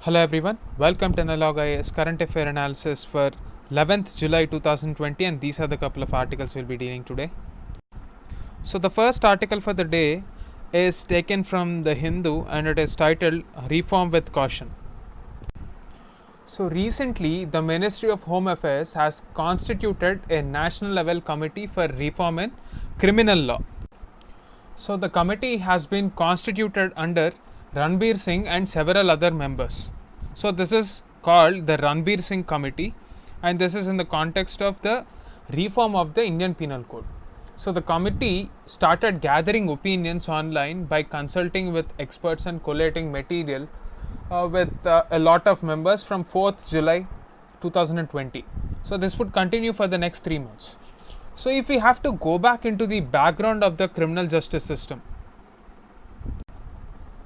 Hello everyone, welcome to Analog IAS Current Affair Analysis for 11th July 2020, and these are the couple of articles we'll be dealing today. So the first article for the day is taken from the Hindu and it is titled Reform with Caution. So recently the Ministry of Home Affairs has constituted a national level committee for reform in criminal law. So the committee has been constituted under Ranbir Singh and several other members. So this is called the Ranbir Singh Committee, and this is in the context of the reform of the Indian Penal Code. So the committee started gathering opinions online by consulting with experts and collating material with a lot of members from 4th July 2020. So this would continue for the next 3 months. So if we have to go back into the background of the criminal justice system,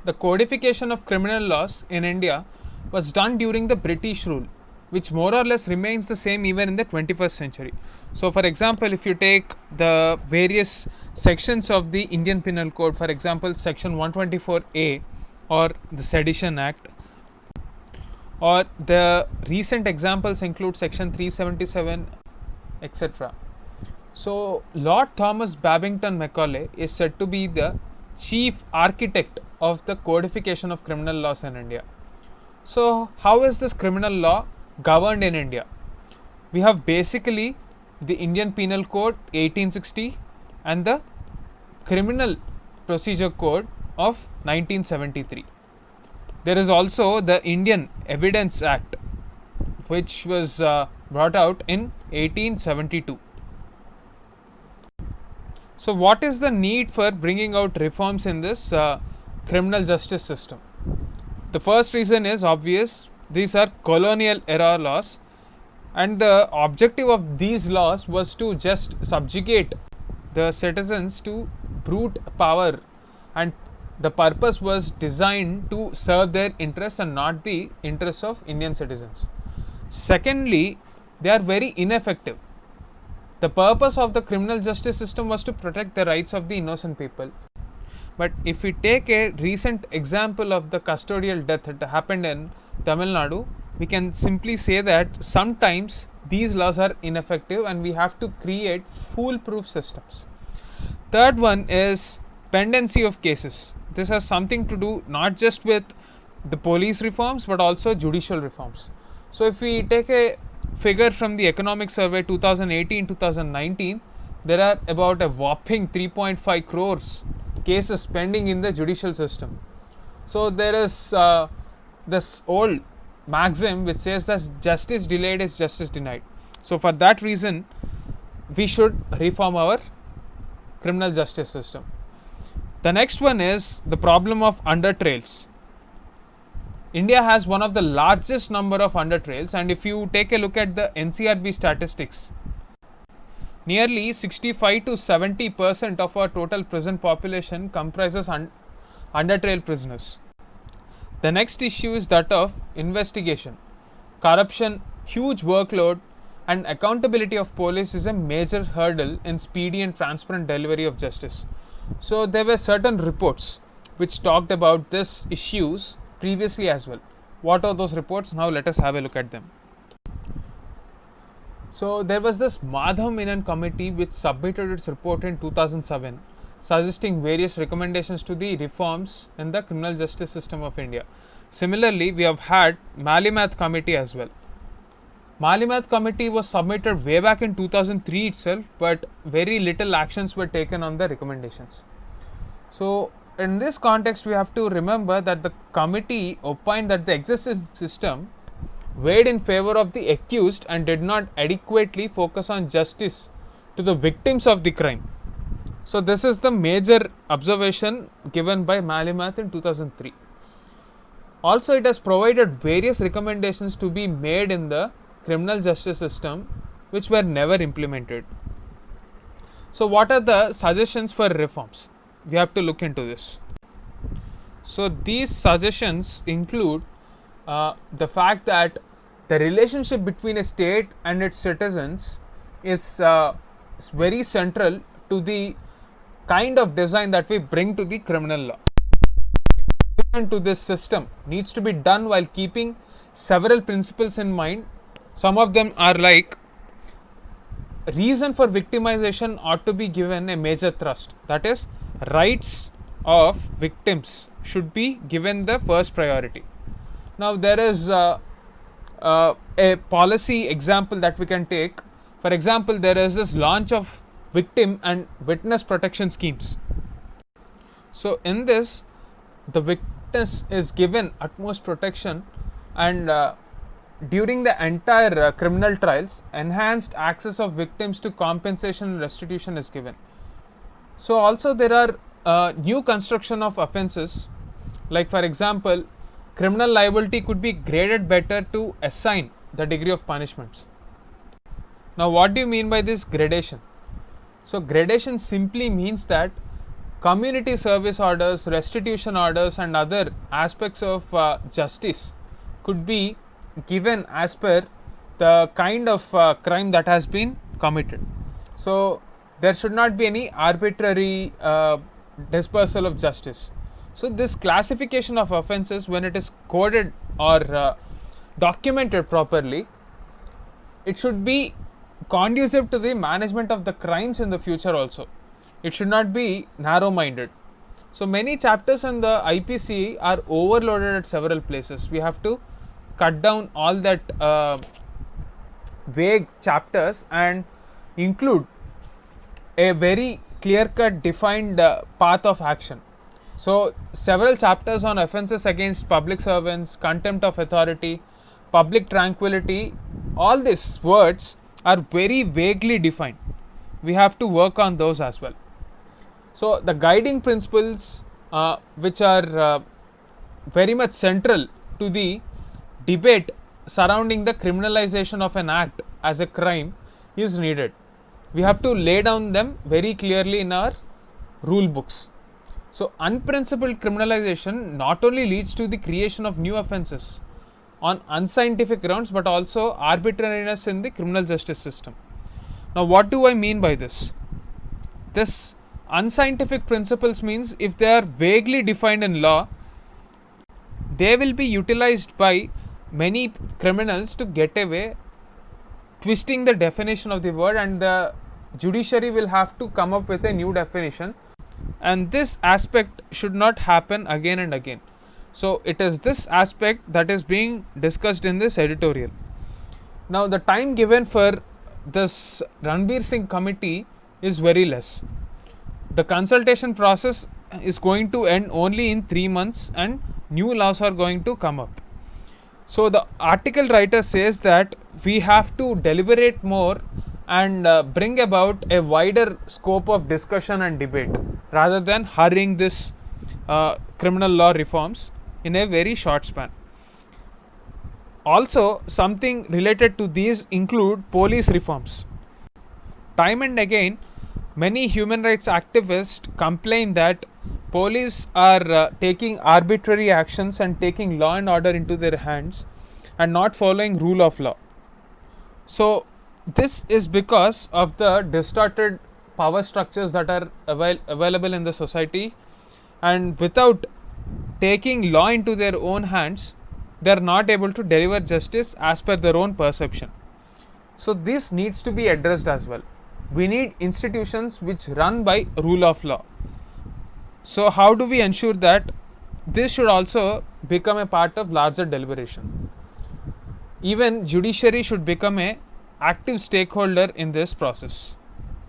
the codification of criminal laws in India was done during the British rule, which more or less remains the same even in the 21st century. So for example, if you take the various sections of the Indian Penal Code, for example section 124A or the Sedition Act, or the recent examples include section 377, etc. So Lord Thomas Babington Macaulay is said to be the chief architect of the codification of criminal laws in India. So how is this criminal law governed in India? We have basically the Indian Penal Code 1860 and the Criminal Procedure Code of 1973. There is also the Indian Evidence Act, which was brought out in 1872. So what is the need for bringing out reforms in this criminal justice system? The first reason is obvious. These are colonial era laws, and the objective of these laws was to just subjugate the citizens to brute power, and the purpose was designed to serve their interests and not the interests of Indian citizens. Secondly, they are very ineffective. The purpose of the criminal justice system was to protect the rights of the innocent people. But if we take a recent example of the custodial death that happened in Tamil Nadu, we can simply say that sometimes these laws are ineffective and we have to create foolproof systems. Third one is pendency of cases. This has something to do not just with the police reforms but also judicial reforms. So if we take a figure from the Economic Survey 2018-2019, there are about a whopping 3.5 crores cases pending in the judicial system. So there is this old maxim which says that justice delayed is justice denied. So for that reason, we should reform our criminal justice system. The next one is the problem of under-trials. India has one of the largest number of under-trials, and if you take a look at the NCRB statistics, nearly 65 to 70% of our total prison population comprises under-trial prisoners. The next issue is that of investigation. Corruption, huge workload, and accountability of police is a major hurdle in speedy and transparent delivery of justice. So there were certain reports which talked about these issues previously as well. What are those reports? Now let us have a look at them. So there was this Madhav Menon committee which submitted its report in 2007, suggesting various recommendations to the reforms in the criminal justice system of India. Similarly, we have had Malimath committee as well. Malimath committee was submitted way back in 2003 itself, but very little actions were taken on the recommendations. So in this context, we have to remember that the committee opined that the existing system weighed in favor of the accused and did not adequately focus on justice to the victims of the crime. So this is the major observation given by Malimath in 2003. Also, it has provided various recommendations to be made in the criminal justice system which were never implemented. So what are the suggestions for reforms? We have to look into this. So these suggestions include the fact that the relationship between a state and its citizens is very central to the kind of design that we bring to the criminal law. given to this system needs to be done while keeping several principles in mind. Some of them are like, reason for victimization ought to be given a major thrust. That is, rights of victims should be given the first priority. Now, there is a policy example that we can take. For example, there is this launch of victim and witness protection schemes. So, in this, the witness is given utmost protection, and during the entire criminal trials, enhanced access of victims to compensation and restitution is given. So, also there are new construction of offences, like for example, criminal liability could be graded better to assign the degree of punishments. Now, what do you mean by this gradation? So, gradation simply means that community service orders, restitution orders, and other aspects of justice could be given as per the kind of crime that has been committed. So, there should not be any arbitrary dispersal of justice. So, this classification of offences, when it is coded or documented properly, it should be conducive to the management of the crimes in the future also. It should not be narrow minded. So, many chapters in the IPC are overloaded at several places. We have to cut down all that vague chapters and include a very clear cut defined path of action. So, several chapters on offences against public servants, contempt of authority, public tranquility, all these words are very vaguely defined. We have to work on those as well. So, the guiding principles which are very much central to the debate surrounding the criminalization of an act as a crime is needed. We have to lay down them very clearly in our rule books. So, unprincipled criminalization not only leads to the creation of new offences on unscientific grounds, but also arbitrariness in the criminal justice system. Now, what do I mean by this? This unscientific principles means if they are vaguely defined in law, they will be utilized by many criminals to get away, twisting the definition of the word, and the judiciary will have to come up with a new definition, and this aspect should not happen again and again. So, it is this aspect that is being discussed in this editorial. Now, the time given for this Ranbir Singh committee is very less. The consultation process is going to end only in 3 months, and new laws are going to come up. So, the article writer says that we have to deliberate more and bring about a wider scope of discussion and debate rather than hurrying this criminal law reforms in a very short span. Also, something related to these include police reforms. Time and again, many human rights activists complain that police are taking arbitrary actions and taking law and order into their hands and not following rule of law. So, this is because of the distorted power structures that are available in the society, and without taking law into their own hands, they are not able to deliver justice as per their own perception. So, this needs to be addressed as well. We need institutions which run by rule of law. So, how do we ensure that this should also become a part of larger deliberation? Even judiciary should become a active stakeholder in this process.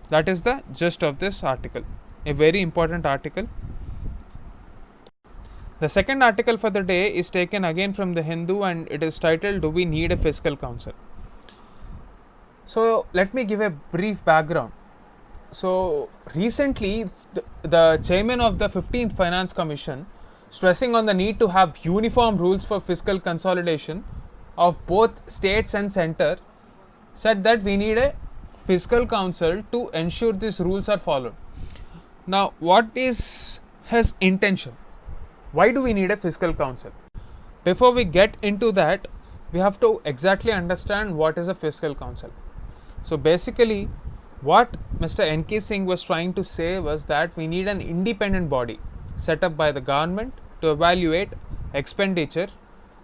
That is the gist of this article, a very important article. The second article for the day is taken again from the Hindu, and it is titled, "Do we need a fiscal council?" So, let me give a brief background. So, recently the chairman of the 15th Finance Commission, stressing on the need to have uniform rules for fiscal consolidation of both states and center, said that we need a fiscal council to ensure these rules are followed. Now, what is his intention? Why do we need a fiscal council? Before we get into that, we have to exactly understand what is a fiscal council. So, basically, what Mr. N.K. Singh was trying to say was that we need an independent body set up by the government to evaluate expenditure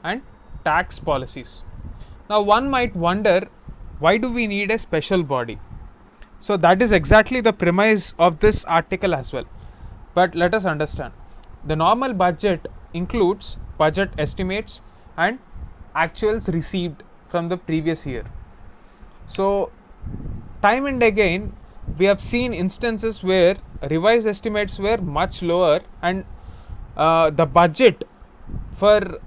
and tax policies. Now, one might wonder, why do we need a special body? So, that is exactly the premise of this article as well. But let us understand. The normal budget includes budget estimates and actuals received from the previous year. So, time and again, we have seen instances where revised estimates were much lower and the budget for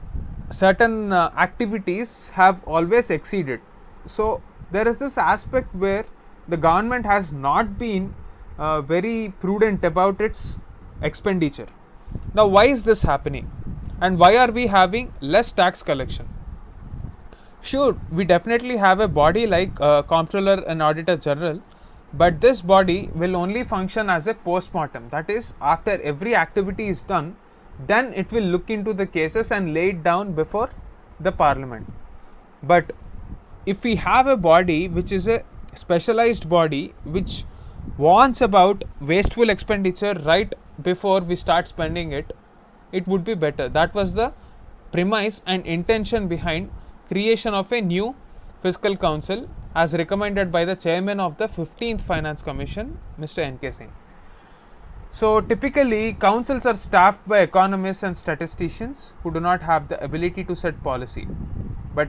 certain activities have always exceeded. So, there is this aspect where the government has not been very prudent about its expenditure. Now, why is this happening and why are we having less tax collection? Sure, we definitely have a body like Comptroller and Auditor General, but this body will only function as a post-mortem. That is, after every activity is done, then it will look into the cases and lay it down before the Parliament. But if we have a body which is a specialized body which warns about wasteful expenditure right before we start spending it, it would be better. That was the premise and intention behind creation of a new fiscal council as recommended by the chairman of the 15th Finance Commission, Mr. N.K. Singh. So, typically councils are staffed by economists and statisticians who do not have the ability to set policy, but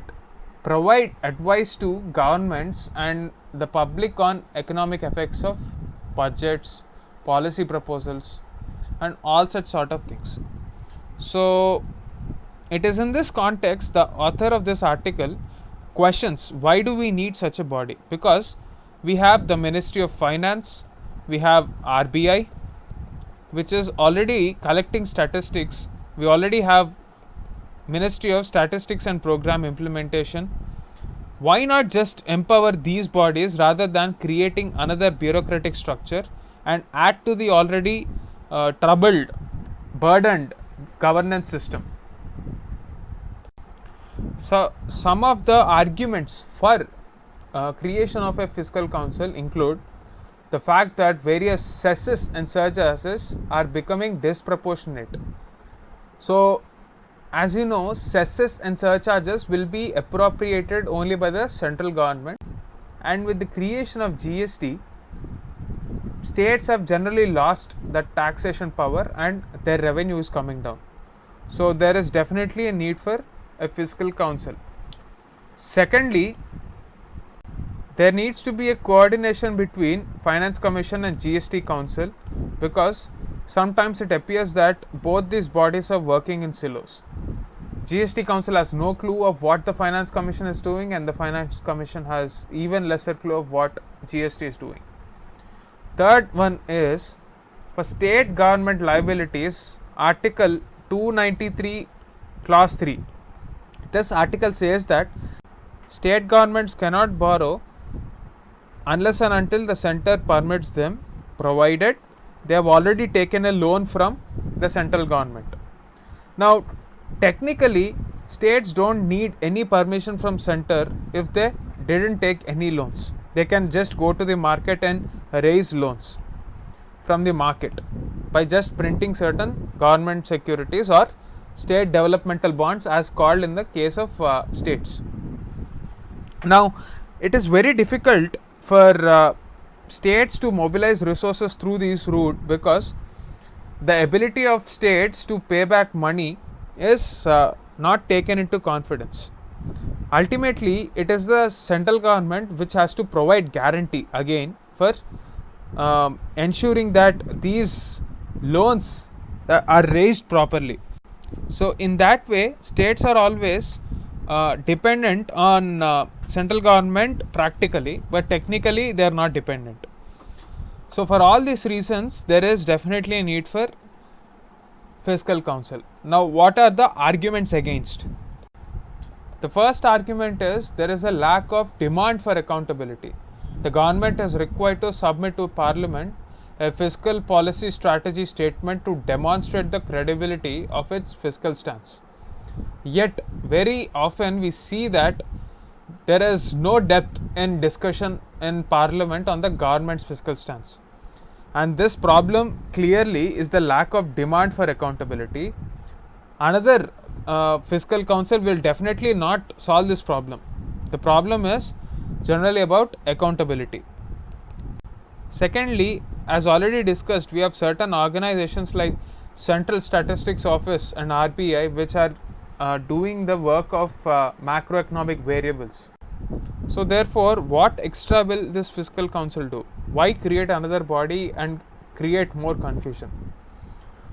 provide advice to governments and the public on economic effects of budgets, policy proposals and all such sort of things. So, it is in this context the author of this article questions, why do we need such a body? Because we have the Ministry of Finance, we have RBI, which is already collecting statistics. We already have Ministry of Statistics and Program Implementation. Why not just empower these bodies rather than creating another bureaucratic structure and add to the already troubled, burdened governance system? So, some of the arguments for creation of a fiscal council include the fact that various cesses and surcharges are becoming disproportionate. So, as you know, cesses and surcharges will be appropriated only by the central government, and with the creation of GST, states have generally lost that taxation power and their revenue is coming down. So, there is definitely a need for a fiscal council. Secondly, there needs to be a coordination between Finance Commission and GST Council, because sometimes it appears that both these bodies are working in silos. GST Council has no clue of what the Finance Commission is doing, and the Finance Commission has even lesser clue of what GST is doing. Third one is for state government liabilities, Article 293 Clause 3. This article says that state governments cannot borrow unless and until the center permits them, provided they have already taken a loan from the central government. Now, technically, states don't need any permission from center if they didn't take any loans. They can just go to the market and raise loans from the market by just printing certain government securities or state developmental bonds, as called in the case of states. Now, it is very difficult for states to mobilize resources through this route, because the ability of states to pay back money is not taken into confidence. Ultimately, it is the central government which has to provide guarantee again for ensuring that these loans are raised properly. So, in that way, states are always dependent on central government practically, but technically they are not dependent. So, for all these reasons, there is definitely a need for fiscal council. Now, what are the arguments against? The first argument is there is a lack of demand for accountability. The government is required to submit to Parliament a fiscal policy strategy statement to demonstrate the credibility of its fiscal stance. Yet, very often we see that there is no depth in discussion in Parliament on the government's fiscal stance. And this problem clearly is the lack of demand for accountability. Another fiscal council will definitely not solve this problem. The problem is generally about accountability. Secondly, as already discussed, we have certain organizations like Central Statistics Office and RBI which are doing the work of macroeconomic variables. So therefore, what extra will this fiscal council do? Why create another body and create more confusion?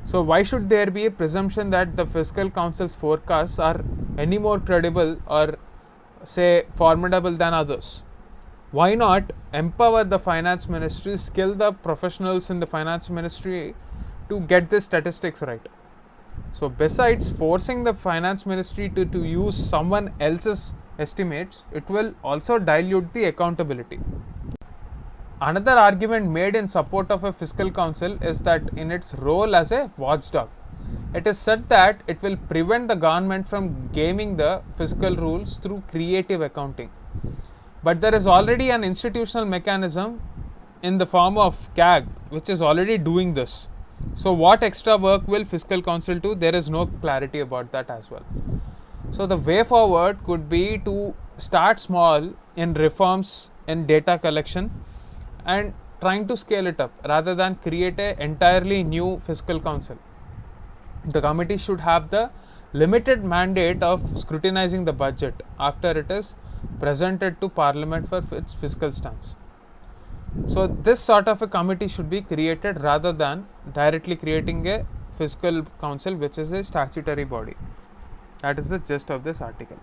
So why should there be a presumption that the fiscal council's forecasts are any more credible or say formidable than others? Why not empower the finance ministry, skill the professionals in the finance ministry to get the statistics right? So besides forcing the finance ministry to use someone else's estimates, it will also dilute the accountability. Another argument made in support of a fiscal council is that in its role as a watchdog, it is said that it will prevent the government from gaming the fiscal rules through creative accounting. But there is already an institutional mechanism in the form of CAG which is already doing this. So what extra work will fiscal council do? There is no clarity about that as well. So the way forward could be to start small in reforms in data collection and trying to scale it up rather than create an entirely new fiscal council. The committee should have the limited mandate of scrutinizing the budget after it is presented to Parliament for its fiscal stance. So this sort of a committee should be created rather than directly creating a fiscal council which is a statutory body. That is the gist of this article.